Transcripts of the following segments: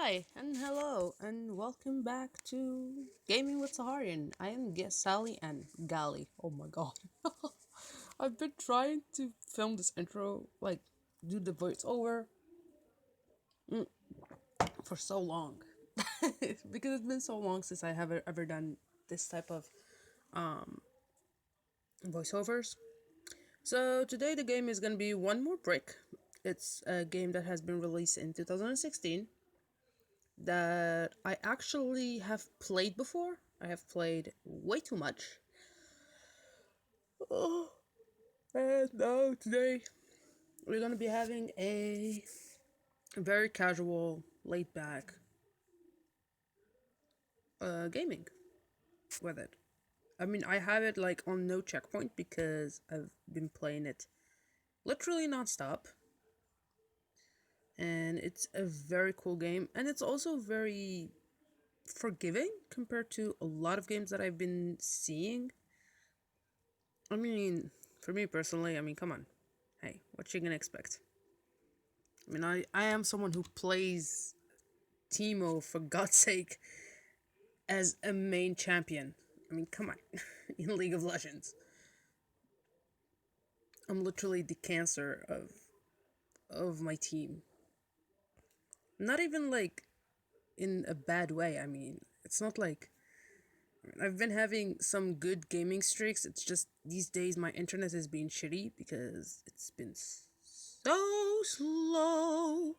Hi, and hello, and welcome back to Gaming with Saharian. I am guest Sally and Gali. Oh my god. I've been trying to film this intro, like, do the voiceover for so long. Because it's been so long since I have ever done this type of voiceovers. So today the game is gonna be One More Brick. It's a game that has been released in 2016 that I actually have played before. I have played way too much. Oh, and now today we're gonna be having a very casual, laid back gaming with it. I mean, I have it like on no checkpoint because I've been playing it literally nonstop, and it's a very cool game, and it's also very forgiving compared to a lot of games that I've been seeing. I mean, for me personally, I mean, come on. Hey, what you gonna expect? I mean, I am someone who plays Teemo, for God's sake, as a main champion. I mean, come on. In League of Legends. I'm literally the cancer of my team. Not even like in a bad way. I mean, it's not like I've been having some good gaming streaks. It's just these days my internet is being shitty because it's been so slow.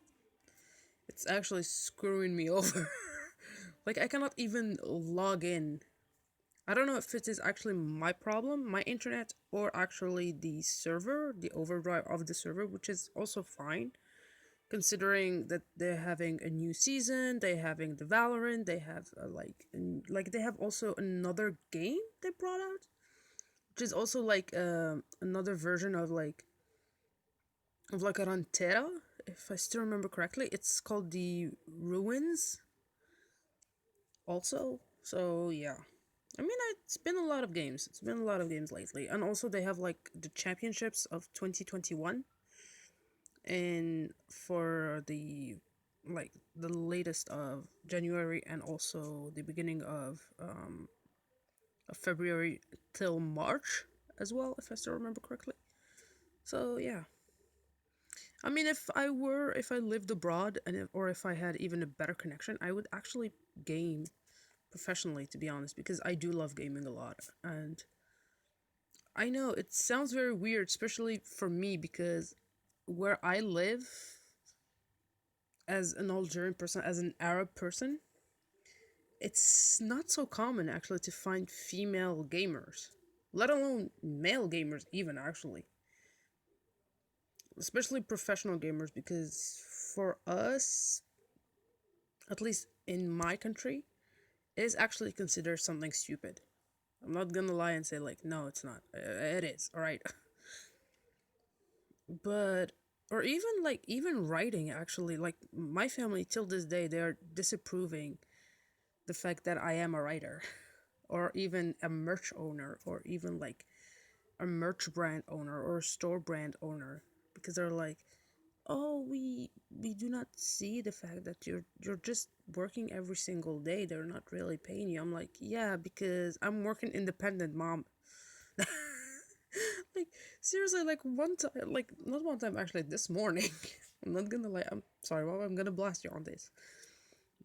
It's actually screwing me over. Like, I cannot even log in. I don't know if it is actually my problem, my internet, or actually the server, the overdrive of the server, which is also fine, considering that they're having a new season, they're having the Valorant, they have like they have also another game they brought out, which is also like another version of like a Rantera, if I still remember correctly. It's called the Ruins also. So yeah. I mean, it's been a lot of games. It's been a lot of games lately. And also they have like the championships of 2021 and for the like the latest of January and also the beginning of February till March as well, if I still remember correctly. So yeah. I mean, if I lived abroad or if I had even a better connection, I would actually game professionally, to be honest, because I do love gaming a lot. And I know it sounds very weird, especially for me, because where I live, as an Algerian person, as an Arab person, it's not so common actually to find female gamers, let alone male gamers, even actually, especially professional gamers, because for us, at least in my country, it is actually considered something stupid. I'm not gonna lie and say, like, no, it's not. It is, alright? But or even even writing, actually, like my family till this day, they're disapproving the fact that I am a writer or even a merch owner or even like a merch brand owner or a store brand owner, because they're like, oh, we do not see the fact that you're just working every single day, they're not really paying you. I'm like, yeah, because I'm working independent, mom. Like, seriously, like one time, like not one time, actually this morning. I'm not gonna lie, I'm sorry, mom, I'm gonna blast you on this,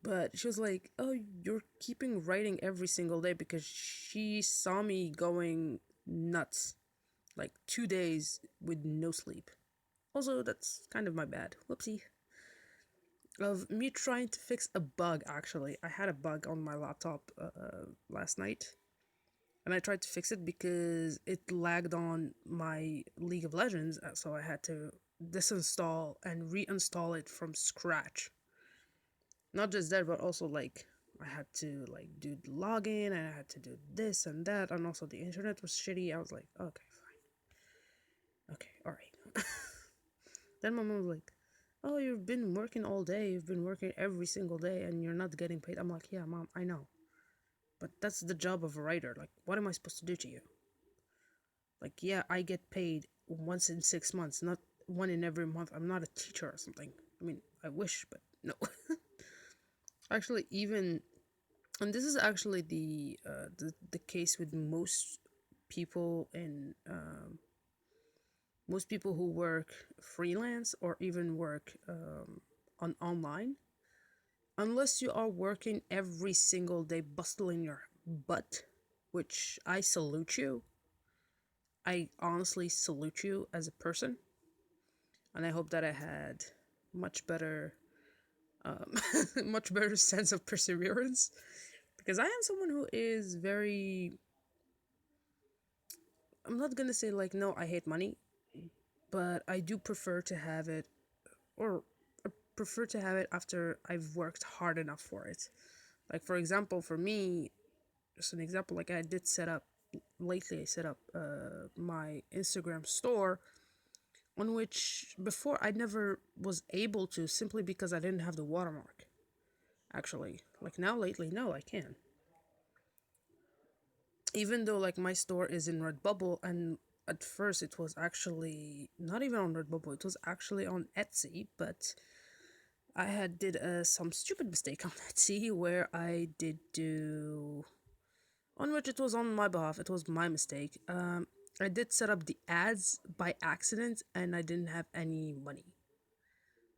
but she was like, oh, you're keeping writing every single day, because she saw me going nuts like 2 days with no sleep. Also, that's kind of my bad, whoopsie, of me trying to fix a bug. Actually, I had a bug on my laptop last night, and I tried to fix it because it lagged on my League of Legends, so I had to disinstall and reinstall it from scratch. Not just that, but also like I had to like do the login and I had to do this and that, and also the internet was shitty. I was like, okay, fine, okay, all right. Then my mom was like, oh, you've been working all day, you've been working every single day, and you're not getting paid. I'm like, yeah, mom, I know, but that's the job of a writer. Like, what am I supposed to do to you? Like, yeah, I get paid once in 6 months, not one in every month. I'm not a teacher or something. I mean, I wish, but no. Actually, even and this is actually the case with people in most people who work freelance or even work on online, unless you are working every single day bustling your butt, which I salute you. I honestly salute you as a person, and I hope that I had much better um, much better sense of perseverance, because I am someone who is very, I'm not gonna say like no, I hate money, but I do prefer to have it, or prefer to have it after I've worked hard enough for it. Like for example, for me, just an example, like I did set up lately. I set up my Instagram store, on which before I never was able to, simply because I didn't have the watermark. Actually, like now lately, no, I can. Even though like my store is in Redbubble, and at first it was actually not even on Redbubble, it was actually on Etsy, but I had did some stupid mistake on Etsy where I did do, on which it was on my behalf. It was my mistake. I did set up the ads by accident, and I didn't have any money.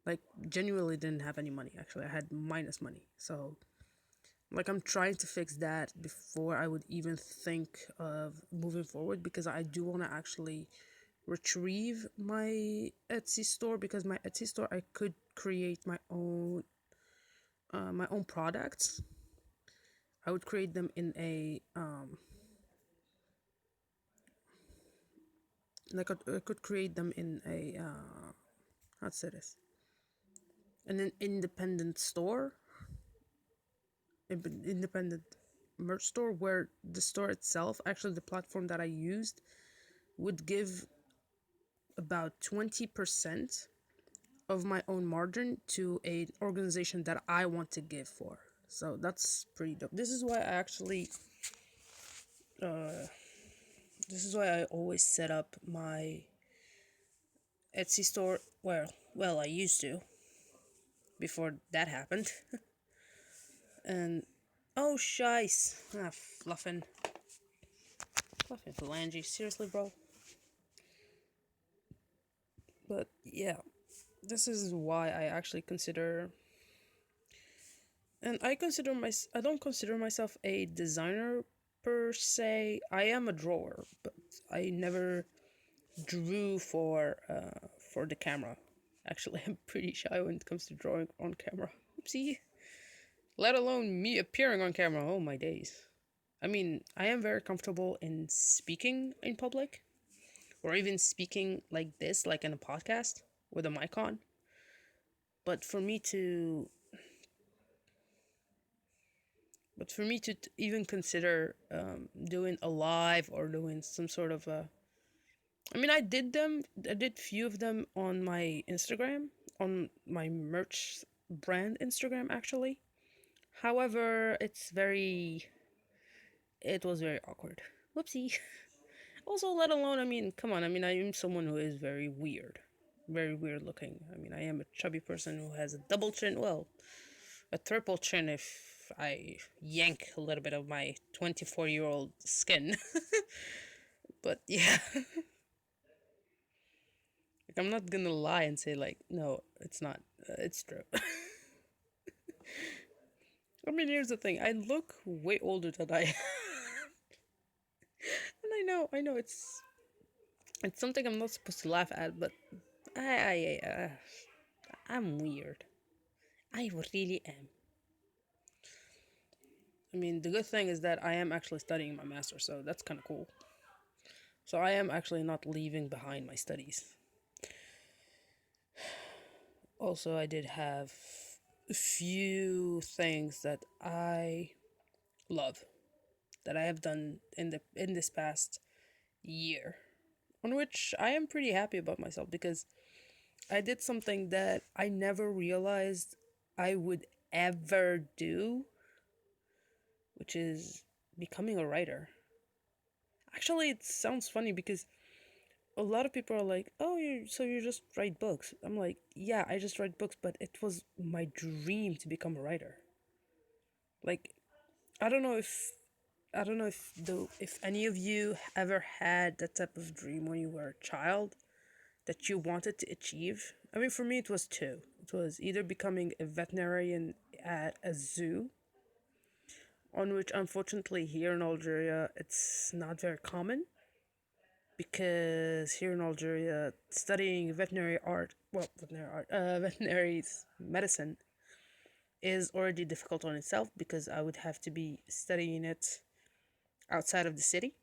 Like genuinely didn't have any money. Actually, I had minus money. So like I'm trying to fix that before I would even think of moving forward, because I do want to actually retrieve my Etsy store, because my Etsy store I could create my own products. I would create them in a I could create them in a how to say this, in an independent store, independent merch store, where the store itself, actually the platform that I used, would give about 20% of my own margin to an organization that I want to give for. So that's pretty dope. Uh this is why I always set up my Etsy store. Well, I used to before that happened. And oh shice. Fluffin phalange. Seriously, bro. But yeah, this is why I actually consider, and I don't consider myself a designer per se. I am a drawer, but I never drew for the camera. Actually, I'm pretty shy when it comes to drawing on camera. Oopsie. Let alone me appearing on camera. Oh my days. I mean, I am very comfortable in speaking in public, or even speaking like this, like in a podcast with a mic on. But for me to even consider doing a live or doing some sort of a, I mean, I did few of them on my Instagram, on my merch brand Instagram, actually. However, it was very awkward. Whoopsie. Also, let alone, I mean, come on, I mean, I am someone who is very weird looking. I mean, I am a chubby person who has a double chin, well, a triple chin if I yank a little bit of my 24-year-old skin. But yeah, like, I'm not gonna lie and say, like, no, it's not. It's true. I mean, here's the thing, I look way older than I am. And I know it's something I'm not supposed to laugh at, but I'm weird. I really am. I mean, the good thing is that I am actually studying my master, so that's kind of cool. So I am actually not leaving behind my studies. Also, I did have a few things that I love that I have done in this past year, on which I am pretty happy about myself, because I did something that I never realized I would ever do, which is becoming a writer. Actually, it sounds funny because a lot of people are like, "Oh, you just write books." I'm like, "Yeah, I just write books, but it was my dream to become a writer." Like I don't know if if any of you ever had that type of dream when you were a child that you wanted to achieve. I mean, for me, it was two. It was either becoming a veterinarian at a zoo, on which unfortunately here in Algeria it's not very common, because here in Algeria studying veterinary medicine is already difficult on itself, because I would have to be studying it outside of the city,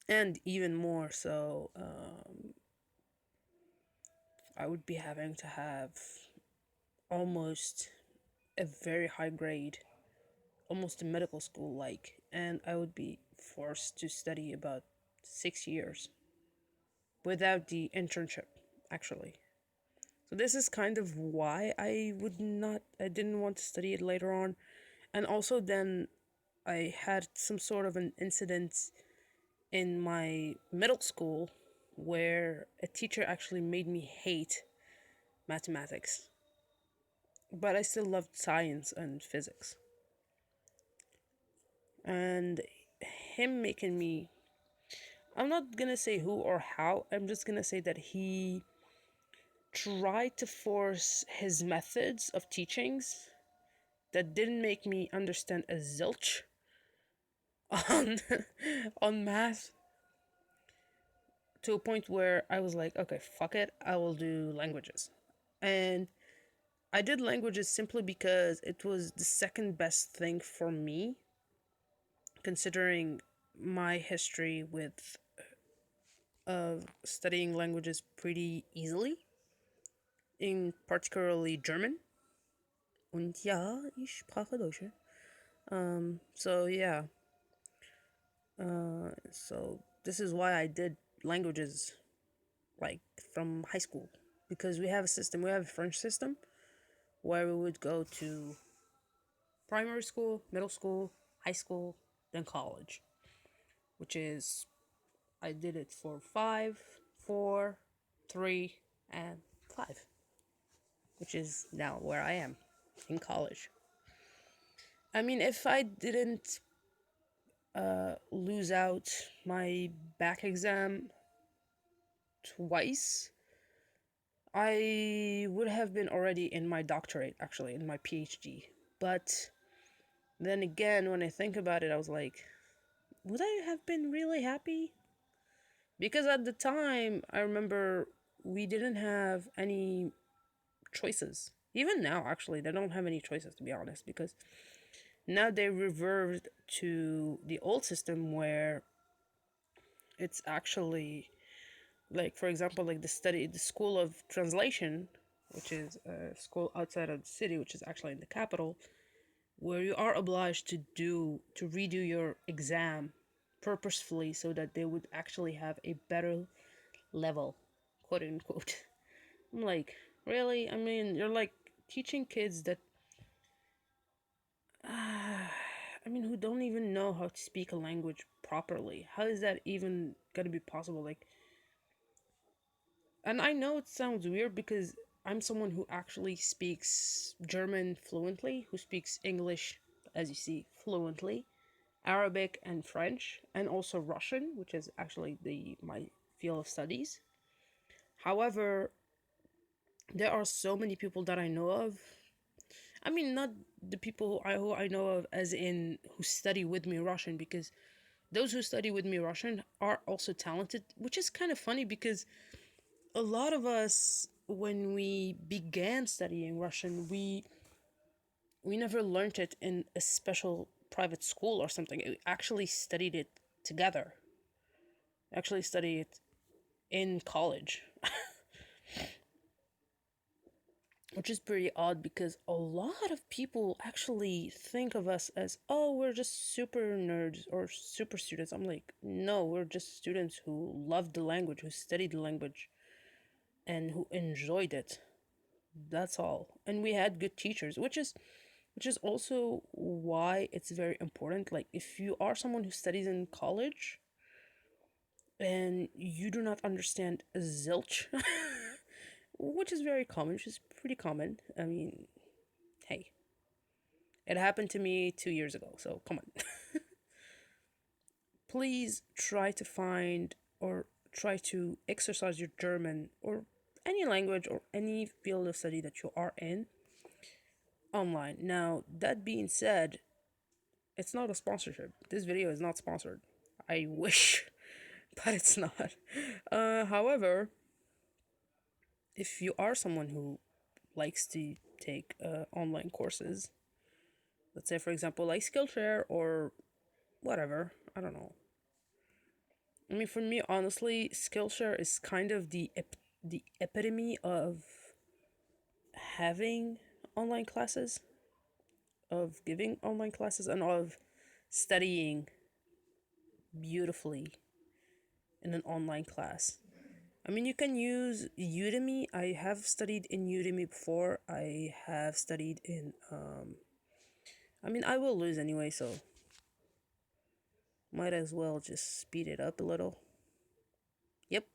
and even more so, I would be having to have almost a very high grade, almost a medical school like, and I would be forced to study about 6 years without the internship, actually. So this is kind of why I didn't want to study it later on. And also then I had some sort of an incident in my middle school where a teacher actually made me hate mathematics. But I still loved science and physics. And him making me, I'm not gonna say who or how, I'm just gonna say that he tried to force his methods of teachings that didn't make me understand a zilch on on math, to a point where I was like, okay, fuck it, I will do languages. And I did languages simply because it was the second best thing for me, considering my history with studying languages pretty easily, in particularly German. Und ja, ich spreche Deutsch. So yeah, so this is why I did languages like from high school, because we have a French system where we would go to primary school, middle school, high school, then college, which is I did it for 5, 4, 3, and 5, which is now where I am in college. I mean, if I didn't lose out my back exam twice, I would have been already in my doctorate, actually, in my PhD. But then again, when I think about it, I was like, would I have been really happy? Because at the time, I remember we didn't have any choices. Even now, actually, they don't have any choices, to be honest, because now they reverted to the old system where it's actually, like, for example, like the school of translation, which is a school outside of the city, which is actually in the capital, where you are obliged to redo your exam purposefully so that they would actually have a better level, quote unquote. I'm like, really? I mean, you're like teaching kids that, I mean, who don't even know how to speak a language properly. How is that even gonna be possible? Like, and I know it sounds weird because I'm someone who actually speaks German fluently, who speaks English, as you see, fluently, Arabic and French, and also Russian, which is actually the my field of studies. However, there are so many people that I know of. I mean, not the people who I know of as in who study with me Russian, because those who study with me Russian are also talented, which is kind of funny because a lot of us, when we began studying Russian, we never learned it in a special private school or something. We actually studied it together. Actually studied it in college, which is pretty odd because a lot of people actually think of us as, oh, we're just super nerds or super students. I'm like, no, we're just students who loved the language, who studied the language, and who enjoyed it. That's all. And we had good teachers, which is also why it's very important. Like, if you are someone who studies in college and you do not understand zilch, which is very common, which is pretty common. I mean, hey, It happened to me 2 years ago, so come on. Please try to find or try to exercise your German or any language or any field of study that you are in online. Now, that being said, it's not a sponsorship. This video is not sponsored. I wish, but it's not. However, if you are someone who likes to take online courses, let's say, for example, like Skillshare or whatever, I don't know. I mean, for me, honestly, Skillshare is kind of the epitome of having online classes, of giving online classes, and of studying beautifully in an online class. I mean, you can use Udemy. I have studied in Udemy before. I have studied in, I mean, I will lose anyway, so might as well just speed it up a little. Yep,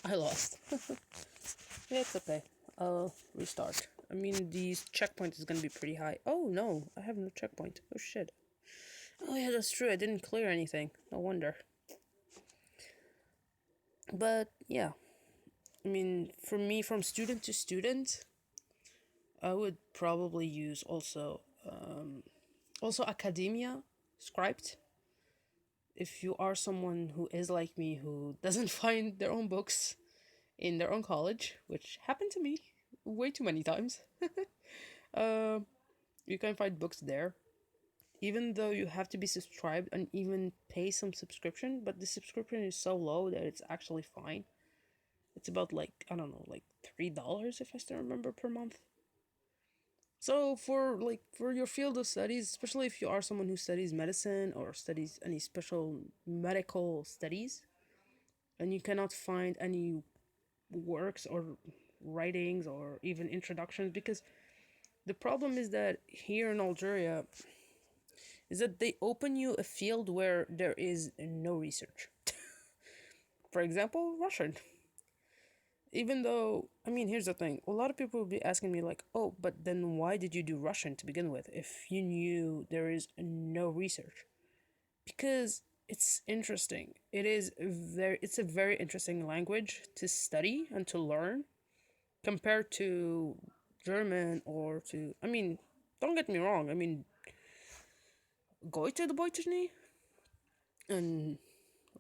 I lost. Yeah, it's okay. I'll restart. I mean, the checkpoint is gonna be pretty high. Oh no, I have no checkpoint. Oh shit. Oh yeah, that's true. I didn't clear anything. No wonder. But yeah, I mean, for me, from student to student, I would probably use also academia, Script. If you are someone who is like me, who doesn't find their own books in their own college, which happened to me way too many times, uh, you can find books there. Even though you have to be subscribed and even pay some subscription, but the subscription is so low that it's actually fine. It's about like, I don't know, like $3 if I still remember per month. So for your field of studies, especially if you are someone who studies medicine or studies any special medical studies, and you cannot find any works or writings or even introductions, because the problem is that here in Algeria is that they open you a field where there is no research. For example, Russian. Even though, I mean, here's the thing, a lot of people will be asking me like, oh, but then why did you do Russian to begin with if you knew there is no research? Because it's interesting. It's a very interesting language to study and to learn compared to German or to, I mean, don't get me wrong, I mean, Goethe the Deutschny, and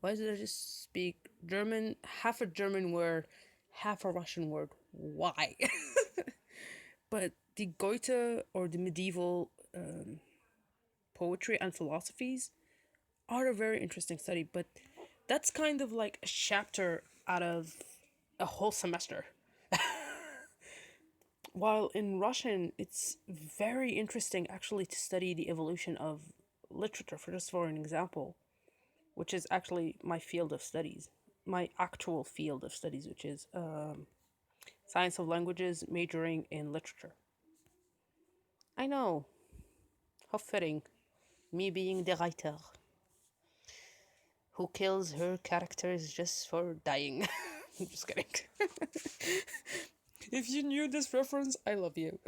why did I just speak German, half a German word, half a Russian word? Why? But the Goethe or the medieval poetry and philosophies are a very interesting study, but that's kind of like a chapter out of a whole semester. While in Russian, it's very interesting actually to study the evolution of literature, for just for an example, which is actually my field of studies, my actual field of studies, which is science of languages, majoring in literature. I know, how fitting, me being the writer who kills her characters just for dying. I'm just kidding. If you knew this reference, I love you.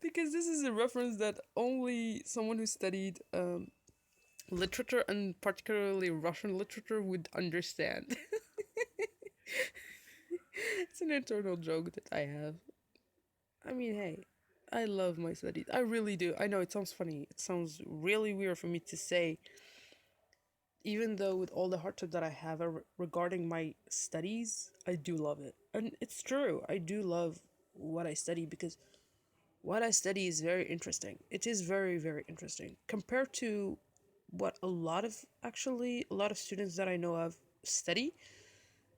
Because this is a reference that only someone who studied literature and particularly Russian literature would understand. It's an internal joke that I have. I mean, hey, I love my studies. I really do. I know it sounds funny. It sounds really weird for me to say, even though with all the hardship that I have regarding my studies, I do love it. And it's true. I do love what I study because what I study is very interesting. It is very, very interesting compared to what a lot of students that I know of study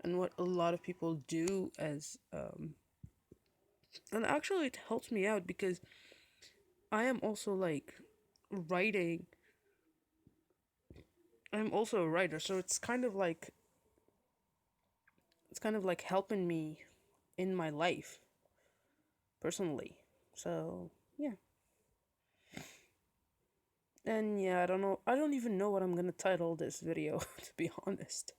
and what a lot of people do as and actually it helps me out because I am also like writing. I'm also a writer, so it's kind of like helping me in my life personally. So, yeah. And yeah, I don't know. I don't even know what I'm gonna title this video, to be honest.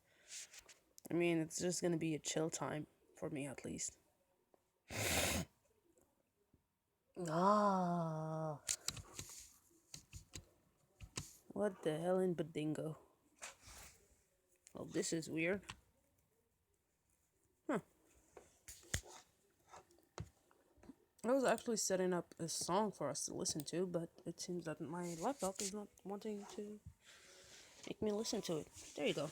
I mean, it's just gonna be a chill time for me at least. What the hell in Badingo? Oh, this is weird. Huh. I was actually setting up a song for us to listen to, but it seems that my laptop is not wanting to make me listen to it. There you go.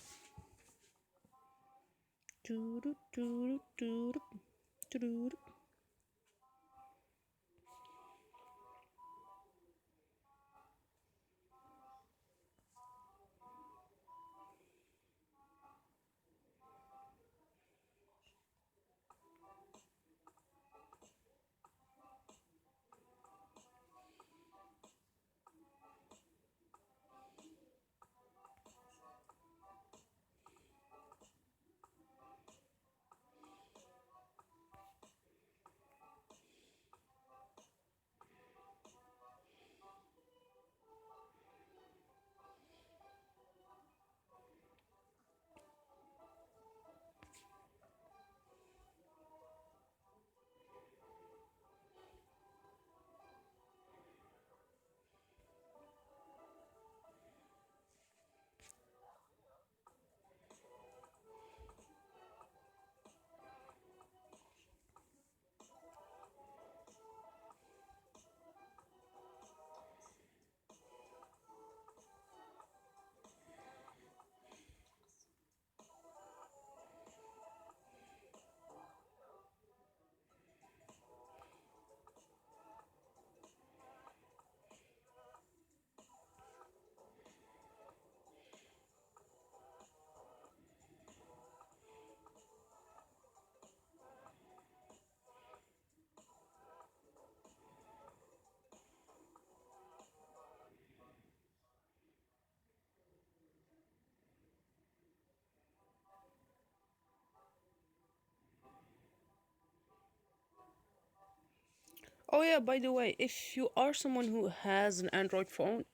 Oh yeah, by the way, if you are someone who has an Android phone,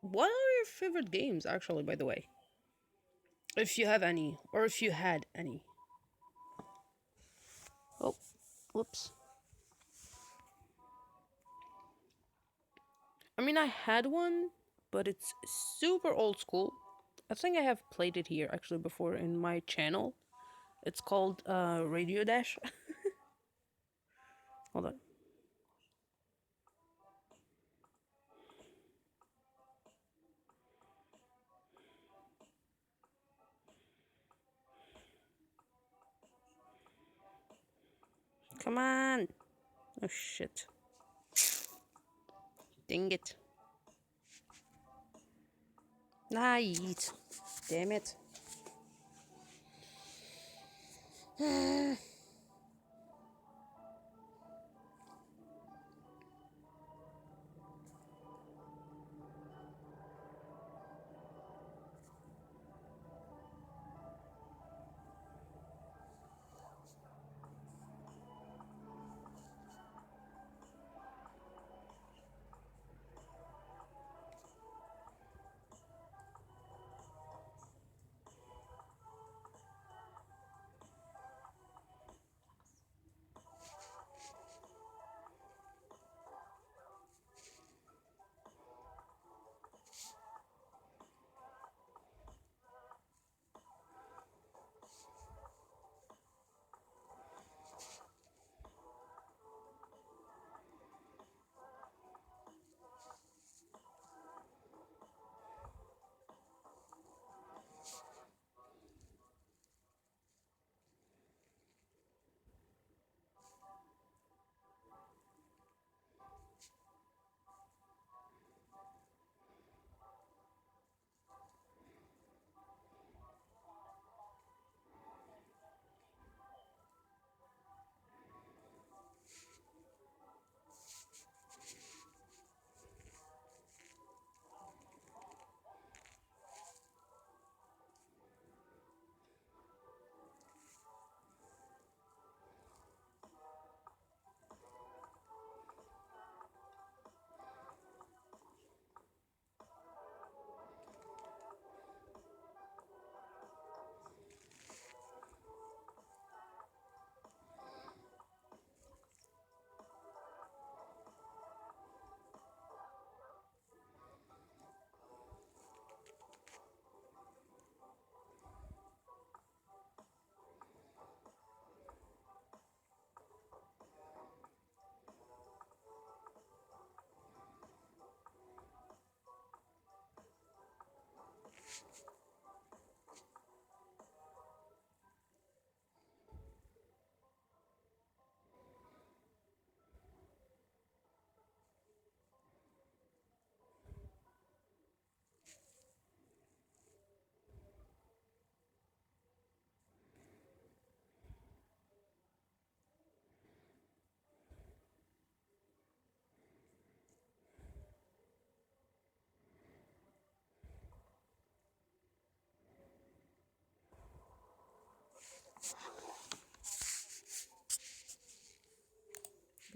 what are your favorite games actually, by the way? If you have any, or if you had any. Oh, whoops. I mean, I had one, but it's super old school. I think I have played it here actually before in my channel. It's called Radio Dash. Hold on. Come on. Oh shit. Dang it. Nice. Damn it.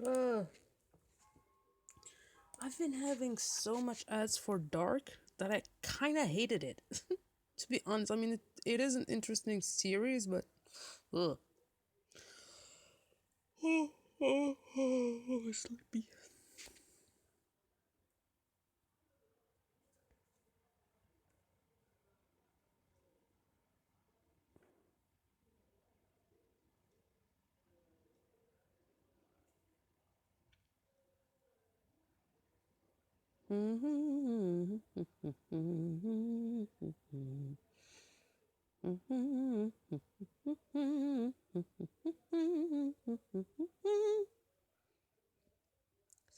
Uh, I've been having so much ads for Dark that I kind of hated it. To be honest, I mean, it is an interesting series, but ugh. Sleepy.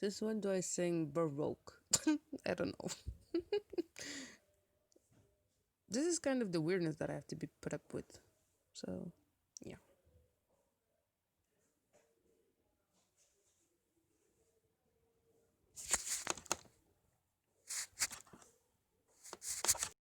This one do I sing Baroque? I don't know. This is kind of the weirdness that I have to be put up with. So, yeah.